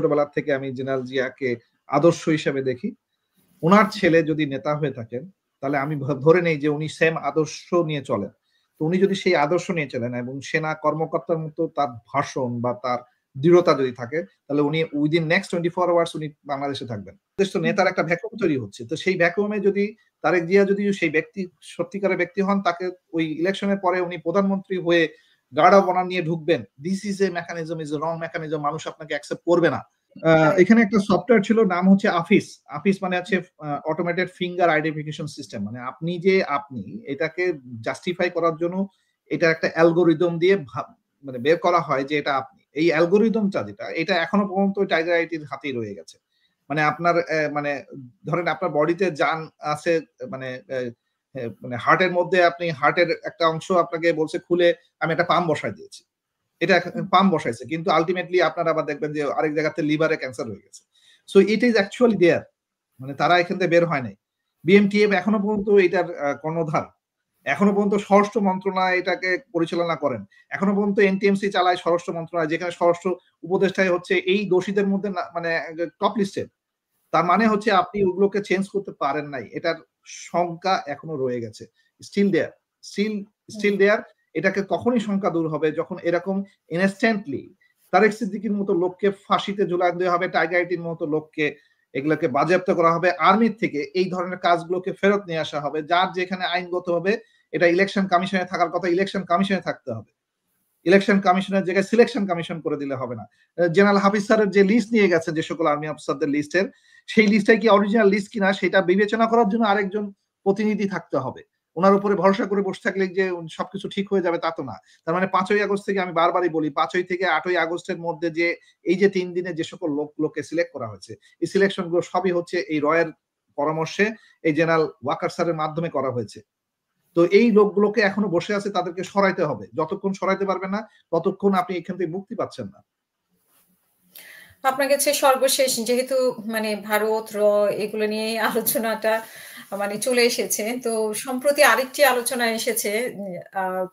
ছোটবেলা থেকে আমি জেনারেল জিয়াকে আদর্শ হিসেবে দেখি। উনার ছেলে যদি নেতা হয়ে থাকেন তাহলে আমি ধরে নেই যে উনি সেম আদর্শ নিয়ে চলেন। তো উনি যদি সেই আদর্শ নিয়ে চলেন এবং সেনা কর্মকর্তার মতো তার ভাষণ বা তার দৃঢ়তা যদি থাকে তাহলে উনি উইদিন নেক্সট 24 আওয়ার্স উনি বাংলাদেশে থাকবেন। দেশ তো নেতার একটা ভ্যাকুয়াম তৈরি হচ্ছে। তো সেই ভ্যাকুয়ামে যদি তারেক জিয়া যদি সেই ব্যক্তি সত্যিকারের ব্যক্তি হন তাকে ওই ইলেকশনের পরে উনি প্রধানমন্ত্রী হয়ে গার্ড অফ অনার নিয়ে ঢুকবেন। This is a mechanism, is a wrong mechanism. মানুষ আপনাকে অ্যাকসেপ্ট করবে না। এখানে একটা সফটওয়্যার ছিল, নাম হচ্ছে আফিস। আফিস মানে হচ্ছে অটোমেটেড ফিঙ্গার আইডেন্টিফিকেশন সিস্টেম। মানে আপনি এটাকে জাস্টিফাই করার জন্য এটা একটা অ্যালগোরিদম দিয়ে মানে বের করা হয় যে এটা আপনি। এই অ্যালগোরিদমটা যেটা এটা এখনো পর্যন্ত টাইগার আইটির হাতেই রয়ে গেছে। মানে আপনার মানে ধরেন আপনার বডিতে জান আছে, মানে মানে হার্টের মধ্যে আপনি হার্টের একটা অংশ আপনাকে বলছে খুলে আমি একটা পাম্প বসাই দিয়েছি। এটা পাম্প বসাইছে, কিন্তু আলটিমেটলি আপনারা আবার দেখবেন যে আরেক জায়গাতে লিভারে ক্যান্সার হয়ে গেছে। So it is actually there. মানে তারা এখান থেকে বের হয় নাই। বিএমটিএফ এখনো পর্যন্ত এটার কর্ণধার। এখনো পর্যন্ত স্বরাষ্ট্র মন্ত্রণালয় এটাকে পরিচালনা করেন। এখনো পর্যন্ত এনটিএমসি চালায় স্বরাষ্ট্র মন্ত্রণালয়, যেখানে স্বরাষ্ট্র উপদেষ্টাই হচ্ছে এই দোষীদের মধ্যে মানে টপ লিস্টেড। তার মানে হচ্ছে আপনি ওগুলোকে চেঞ্জ করতে পারেন নাই। এটার শঙ্কা এখনো রয়ে গেছে। Still there, still there. এটাকে কখনই শঙ্কা দূর হবে যখন এরকম ইনস্ট্যান্টলি তারেক সিদ্দিকীর মতো লোককে ফাঁসিতে ঝুলাই দেওয়া হবে, টাইগার আইটির মতো লোককে এগুলোকে বাজেয়াপ্ত করা হবে, আর্মির থেকে এই ধরনের কাজগুলোকে ফেরত নিয়ে আসা হবে। যার যেখানে আইনগত হবে, এটা ইলেকশন কমিশনে থাকার কথা ইলেকশন কমিশনে থাকতে হবে। ইলেকশন কমিশনের জায়গায় সিলেকশন কমিশন করে দিলে হবে না। জেনারেল হাফিজ স্যারের যে লিস্ট নিয়ে গেছে যে সকল আর্মি অফিসারদের লিস্টের, সেই লিস্টটাই কি অরিজিনাল লিস্ট কিনা সেটা বিবেচনা করার জন্য আরেকজন প্রতিনিধি থাকতে হবে। ওনার উপরে ভরসা করে বসে থাকলে যে সবকিছু ঠিক হয়ে যাবে তা তো না। তার মানে 5ই আগস্ট থেকে, আমি বারবারই বলি, 5ই থেকে 8ই আগস্টের মধ্যে যে এই যে 3 দিনে যে সকল লোককে সিলেক্ট করা হয়েছে, এই সিলেকশন গুলো সবই হচ্ছে এই রয়ের পরামর্শে এই জেনারেল ওয়াকার স্যারের মাধ্যমে করা হয়েছে। তো এই লোকগুলোকে এখনো বসে আছে, তাদেরকে সরাইতে হবে। যতক্ষণ সরাইতে পারবেন না ততক্ষণ আপনি এখান থেকে মুক্তি পাচ্ছেন না। আপনার কাছে সর্বশেষ, যেহেতু মানে ভারত এগুলো নিয়ে আলোচনাটা মানে চলে এসেছে, তো সম্প্রতি আরেকটি আলোচনা এসেছে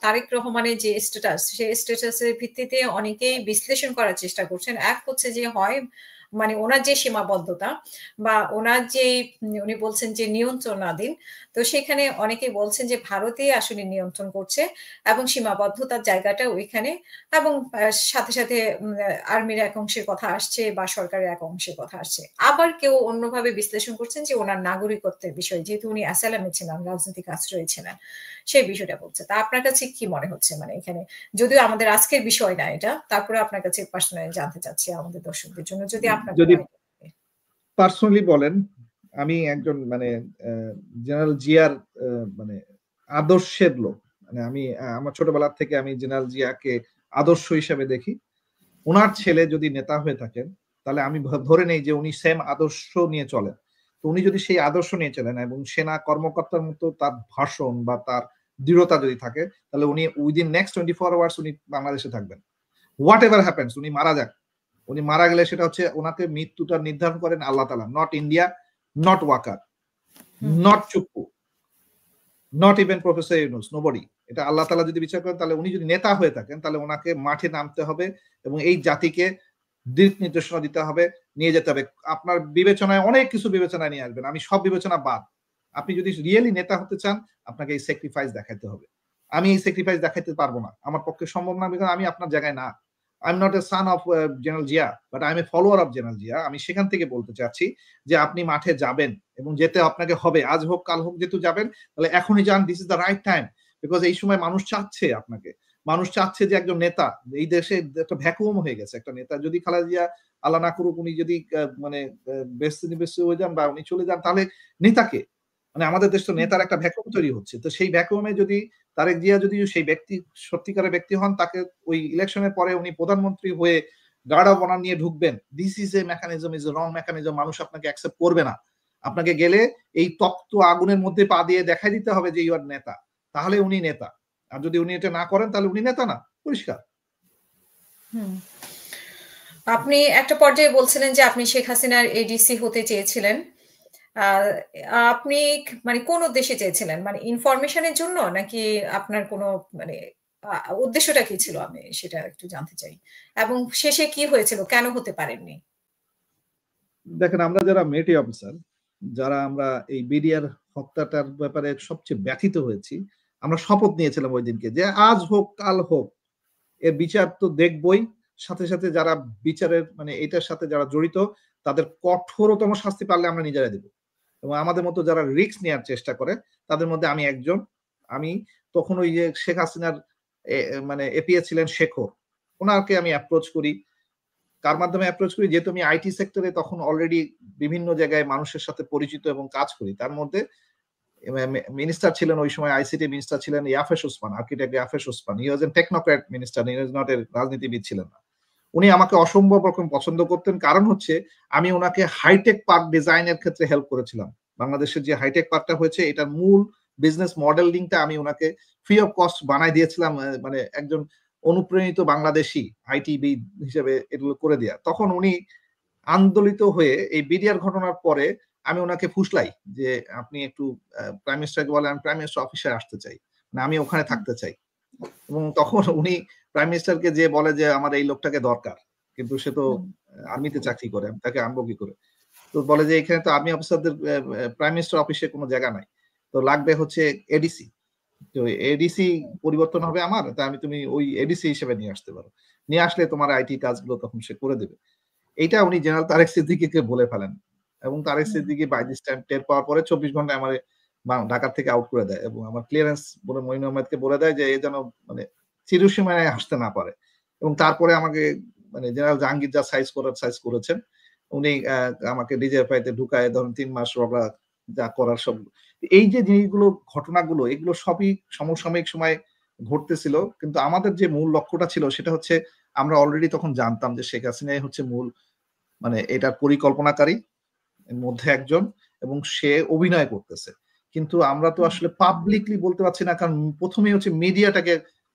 তারেক রহমানের যে স্ট্যাটাস, সেই স্ট্যাটাসের ভিত্তিতে অনেকেই বিশ্লেষণ করার চেষ্টা করছেন। এক হচ্ছে যে হয় মানে ওনার যে সীমাবদ্ধতা বা ওনার যে উনি বলছেন যে নিয়ন্ত্রণাধীন, তো সেখানে অনেকেই বলছেন যে ভারতই আসলে নিয়ন্ত্রণ করছে এবং সীমাবদ্ধতার জায়গাটা ওইখানে, এবং সাথে, সাথে আর্মির এক অংশের কথা আসছে বা সরকারের এক অংশের কথা আসছে। আবার কেউ অন্যভাবে বিশ্লেষণ করছেন যে ওনার নাগরিকত্বের বিষয়, যেহেতু উনি অ্যাসাইলামে ছিলেন, রাজনৈতিক আশ্রয়ে ছিলেন, সেই বিষয়টা বলছে। তা আপনার কাছে কি মনে হচ্ছে? মানে এখানে যদিও আমাদের আজকের বিষয় না এটা, তারপরে আপনার কাছে পার্সোনালি জানতে চাচ্ছি আমাদের দর্শকদের জন্য, যদি আপনার যদি পার্সোনালি বলেন, আমি একজন মানে জেনারেল জিয়ার মানে আদর্শের লোক। মানে আমি আমার ছোটবেলা থেকে আমি জেনারেল জিয়াকে আদর্শ হিসেবে দেখি। উনার ছেলে যদি নেতা হয়ে থাকেন তাহলে আমি ধরে নেই যে উনি সেম আদর্শ নিয়ে চলেন। তো উনি যদি সেই আদর্শ নিয়ে চলেন এবং সেনা কর্মকর্তার মতো তার ভাষণ বা তার দৃঢ়তা যদি থাকে তাহলে উনি উইদিন নেক্সট 24 আওয়ার্স উনি বাংলাদেশে থাকবেন। হোয়াট এভার হ্যাপেন্স, উনি মারা যাক, উনি মারা গেলে সেটা হচ্ছে ওনাকে মৃত্যুটা নির্ধারণ করেন আল্লাহ তাআলা, not India, not Waker, not Chuppu, not even professor Yunus, nobody. এটা আল্লাহ তাআলা যদি বিচার করেন, তাহলে উনি যদি নেতা হয়ে থাকেন তাহলে ওনাকে মাঠে নামতে হবে এবং এই জাতিকে দিক নির্দেশনা দিতে হবে, নিয়ে যেতে হবে। আপনার বিবেচনায় অনেক কিছু বিবেচনায় নিয়ে আসবেন, আমি সব বিবেচনা বাদ। আপনি যদি রিয়েলি নেতা হতে চান আপনাকে এই স্যাক্রিফাইস দেখাইতে হবে। আমি এই স্যাক্রিফাইস দেখাইতে পারবো না, আমার পক্ষে সম্ভব না, বিকজ আমি আপনার জায়গায় না। I am not a son of general Zia, but I M A follower of general Zia. আমি সেখান থেকে বলতে চাচ্ছি যে আপনি মাঠে যাবেন এবং যেতে আপনাকে হবে, আজ হোক কাল হোক, যেহেতু যাবেন তাহলে এখনই যান। This is the right time, because এই সময় মানুষ চাচ্ছে আপনাকে, মানুষ চাচ্ছে যে একজন নেতা। এই দেশে একটা ভ্যাকুয়াম হয়ে গেছে, একটা নেতা যদি খালেদা জিয়া আল্লাহ না করুক উনি যদি মানে বেস্ট হয়ে যান বা উনি চলে যান, তাহলে নেতাকে মানে আমাদের দেশ তো নেতার একটা ভ্যাকুয়াম তৈরি হচ্ছে। তো সেই ভ্যাকুয়ামে যদি তারেক জিয়া যদি সেই ব্যক্তি সত্যিকারের ব্যক্তি হন, তাকে ওই ইলেকশনের পরে উনি প্রধানমন্ত্রী হয়ে গার্ড অফ অনার নিয়ে ঢুকবেন। This is a mechanism, is a wrong mechanism. মানুষ আপনাকে অ্যাকসেপ্ট করবে না। আপনাকে গেলে এই তপ্ত আগুনের মধ্যে পা দিয়ে দেখাই দিতে হবে যে ইউ আর নেতা, তাহলে উনি নেতা। আর যদি উনি এটা না করেন তাহলে উনি নেতা না, পরিষ্কার। আপনি একটা পর্যায়ে বলছিলেন যে আপনি শেখ হাসিনার এডিসি হতে চেয়েছিলেন। আপনি মানে কোন উদ্দেশ্যে চেয়েছিলেন? মানে ইনফরমেশনের জন্য, নাকি আপনার কোনো মানে উদ্দেশ্যটা কি ছিল? আমি সেটা একটু জানতে চাই। এবং শেষে কি হয়েছিল? কেন হতে পারেননি? দেখেন, আমরা যারা মিলিটারি অফিসার, যারা আমরা এই বিডিআর হত্যাটার ব্যাপারে সবচেয়ে ব্যথিত হয়েছি, আমরা শপথ নিয়েছিলাম ওই দিনকে যে আজ হোক কাল হোক এর বিচার তো দেখবই, সাথে সাথে যারা বিচারের মানে এটার সাথে যারা জড়িত তাদের কঠোরতম শাস্তি পারলে আমরা নিজেরা দেব। এবং আমাদের মতো যারা রিস্ক নেওয়ার চেষ্টা করে তাদের মধ্যে আমি একজন। আমি তখন ওই যে শেখ হাসিনার মানে এপিএ ছিলেন শেখর, ওনাকে আমি অ্যাপ্রোচ করি। কার মাধ্যমে অ্যাপ্রোচ করি? যেহেতু আমি আইটি সেক্টরে তখন অলরেডি বিভিন্ন জায়গায় মানুষের সাথে পরিচিত এবং কাজ করি, তার মধ্যে মিনিস্টার ছিলেন ওই সময়, আইসিটি মিনিস্টার ছিলেন Yafes Osman, architect Yafes Osman. He was an technocrat minister, he was not a রাজনীতিবিদ ছিলেন না। উনি আমাকে অসম্ভব রকম পছন্দ করতেন, কারণ হচ্ছে আমি ওনাকে হাইটেক পার্ক ডিজাইনের ক্ষেত্রে হেল্প করেছিলাম। বাংলাদেশের যে হাইটেক পার্কটা হয়েছে এটার মূল বিজনেস মডেলিংটা আমি ওনাকে ফ্রি অফ কস্ট বানাই দিয়েছিলাম, মানে একজন অনুপ্রাণিত বাংলাদেশি আইটিবিদ হিসেবে এগুলো করে দেয়া। তখন উনি আন্দোলিত হয়ে এই বিডিআর ঘটনার পরে আমি ওনাকে ফুসলাই যে আপনি একটু প্রাইম মিনিস্টারকে বলেন আমি প্রাইম মিনিস্টার অফিসে আসতে চাই, মানে আমি ওখানে থাকতে চাই। এবং তখন উনি প্রাইম মিনিস্টারকে যে বলে যে আমার এই লোকটাকে দরকার, কিন্তু সে তো আর্মিতে চাকরি করে, আমি তাকে আনবো কি করে? তো বলে যে এখানে তো আর্মি অফিসারদের প্রাইম মিনিস্টার অফিসে কোনো জায়গা নাই, তো লাগবে হচ্ছে এডিসি। তো এডিসি পরিবর্তন হবে আমার, তা আমি তুমি ওই এডিসি হিসেবে নিয়ে আসতে পারো, নিয়ে আসলে তোমার আইটি কাজগুলো তখন সে করে দেবে। এইটা উনি জেনারেল তারেক সিদ্দিকীকে বলে ফেলেন, এবং Tarek Siddiqui by this time টের পাওয়ার পরে 24 ঘন্টায় আমার ঢাকা থেকে আউট করে দেয়, এবং আমার ক্লিয়ারেন্স বলে মঈন আহমেদকে বলে দেয় যে এ যেন মানে চিরসীমায় আসতে না পারে। এবং তারপরে আমাকে মানে জেনারেল জাহাঙ্গীর যা সাইজ করেছেন, উনি আমাকে ডিজিএফআই তে ঢুকায় ধরুন 3 মাস রগা যা করার সব। এই যে জিনিসগুলো ঘটনাগুলো এগুলো সবই সমসাময়িক সময় ঘটতেছিল, কিন্তু আমাদের যে মূল লক্ষ্যটা ছিল সেটা হচ্ছে আমরা অলরেডি তখন জানতাম যে শেখ হাসিনাই হচ্ছে মূল মানে এটার পরিকল্পনাকারী মধ্যে একজন, এবং সে অভিনয় করতেছে। কিন্তু আমরা তো আসলে পাবলিকলি বলতে পারছি না, কারণ প্রথমেই হচ্ছে মিডিয়াটাকে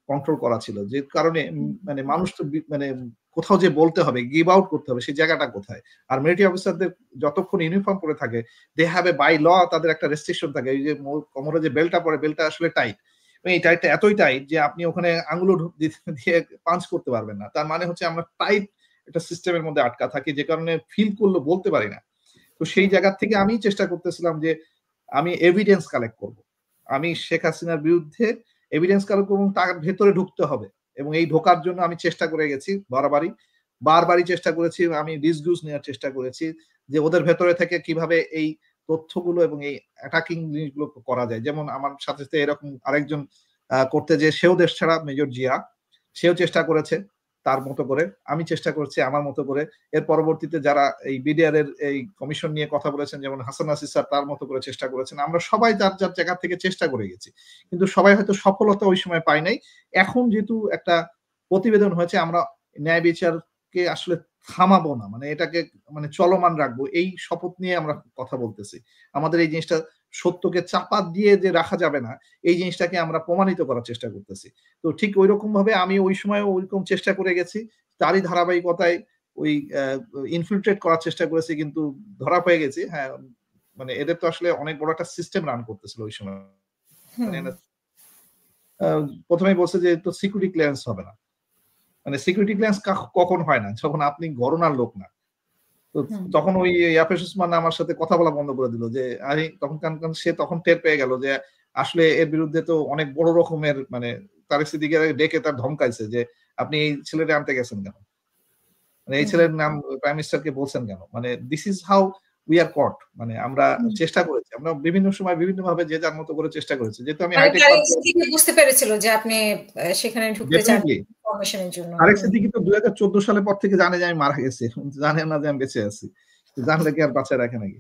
কন্ট্রোল করা ছিল, যে কারণে মানে মানুষ তো মানে কোথাও যে বলতে হবে, গিভ আউট করতে হবে, সেই জায়গাটা কোথায়? আর মিলিটারি অফিসারদের যতক্ষণ ইউনিফর্ম পরে থাকে, they have a by law, তাদের একটা রেস্ট্রিকশন থাকে। এই যে কোমরে যে বেল্টটা পরে, বেল্টটা আসলে টাইট, এই টাইটটা এতই টাইট যে আপনি ওখানে আঙুলো দিয়ে পাঞ্চ করতে পারবেন না। তার মানে হচ্ছে আমরা টাইট একটা সিস্টেমের মধ্যে আটকা থাকি, যে কারণে ফিল করলে বলতে পারি না। তো সেই জায়গা থেকে আমি চেষ্টা করতেছিলাম যে আমি এভিডেন্স কালেক্ট করব, আমি শেখ হাসিনার বিরুদ্ধে এভিডেন্স কালেক্ট করব, তার ভেতরে ঢুকতে হবে। এবং এই ঢোকার জন্য আমি চেষ্টা করে গেছি বারবারই চেষ্টা করেছি, আমি ডিসগুজ নেওয়ার চেষ্টা করেছি যে ওদের ভেতরে থেকে কিভাবে এই তথ্যগুলো এবং এই অ্যাটাকিং জিনিসগুলো করা যায়। যেমন আমার সাথে সাথে এরকম আরেকজন করতে, যে সেও দেশ ছাড়া, মেজর জিয়া, সেও চেষ্টা করেছে তার মতো করে, আমি চেষ্টা করছি আমার মতো করে। এর পরবর্তীতে যারা এই বিডিআর এর এই কমিশন নিয়ে কথা বলেছেন, যেমন হাসান নাসির স্যার তার মতো করে চেষ্টা করেছেন, আমরা সবাই যার যার জায়গা থেকে চেষ্টা করে গেছি, কিন্তু সবাই হয়তো সফলতা ওই সময় পাই নাই। এখন যেহেতু একটা প্রতিবেদন হয়েছে, আমরা ন্যায় বিচারকে আসলে থামাবো না, মানে এটাকে মানে চলমান রাখবো, এই শপথ নিয়ে আমরা কথা বলতেছি। আমাদের এই জিনিসটা সত্যকে চাপা দিয়ে যে রাখা যাবে না, এই জিনিসটাকে আমরা প্রমাণিত করার চেষ্টা করতেছি। তো ঠিক ওই রকম ভাবে আমি ওই সময় ওইরকম চেষ্টা করে গেছি, তারই ধারাবাহিকতায় ওই ইনফিল্ট্রেট করার চেষ্টা করেছি, কিন্তু ধরা পেয়ে গেছি। হ্যাঁ, মানে এদের তো আসলে অনেক বড় একটা সিস্টেম রান করতেছিল ওই সময়। মানে প্রথমেই বলছে যে তো সিকিউরিটি ক্লিয়ারেন্স হবে না, মানে সিকিউরিটি ক্লিয়ারেন্স কখন হয় না? যখন আপনি গণনার লোক না। তো তখন ওই ইয়াফেস ওসমান আমার সাথে কথা বলা বন্ধ করে দিল, যে আরে তখন কারণ সে তখন টের পেয়ে গেল যে আসলে এর বিরুদ্ধে তো অনেক বড় রকমের মানে তারেক সিদ্দিকীকে ডেকে তার ধমকাইছে যে আপনি এই ছেলেটা আনতে গেছেন কেন, মানে এই ছেলের নাম প্রাইম মিনিস্টারকে বলছেন কেন? মানে this is how we are caught. মানে আমরা চেষ্টা করেছি, আমরা বিভিন্ন সময় বিভিন্ন ভাবে যে যার মতো করে চেষ্টা করেছি। যেহেতু আমি হাইটেক বুঝতে পেরেছিল যে আপনি সেখানে ঢুকতে চান ইনফরমেশনের জন্য। তারেক সিদ্দিকী তো 2014 সালের পর থেকে জানে যে আমি মারা গেছি, জানে না যে আমি বেঁচে আছি, জানলে কি আর বাঁচায় রাখে নাকি?